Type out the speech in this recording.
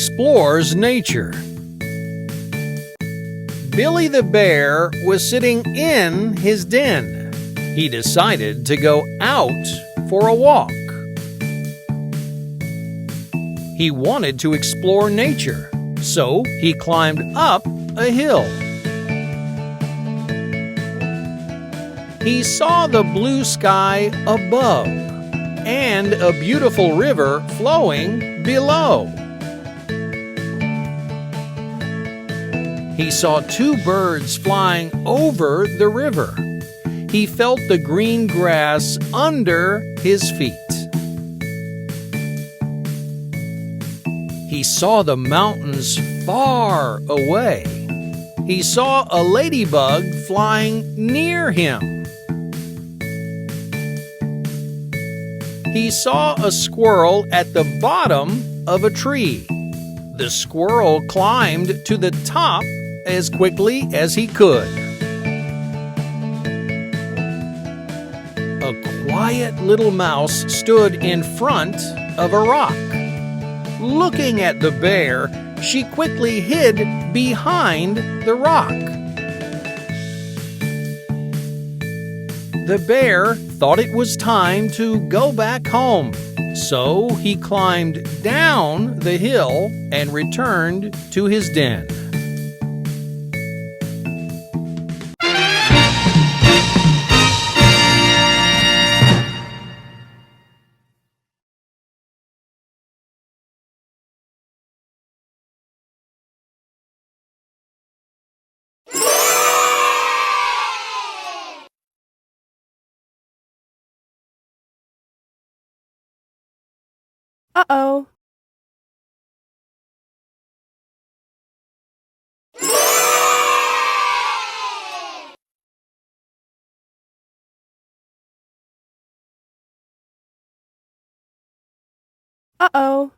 explores nature. Billy the bear was sitting in his den. He decided to go out for a walk. He wanted to explore nature, so he climbed up a hill. He saw the blue sky above and a beautiful river flowing below. He saw two birds flying over the river. He felt the green grass under his feet. He saw the mountains far away. He saw a ladybug flying near him. He saw a squirrel at the bottom of a tree. The squirrel climbed to the top as quickly as he could. A quiet little mouse stood in front of a rock. Looking at the bear, she quickly hid behind the rock. The bear thought it was time to go back home, so he climbed down the hill and returned to his den. Uh-oh. Uh-oh.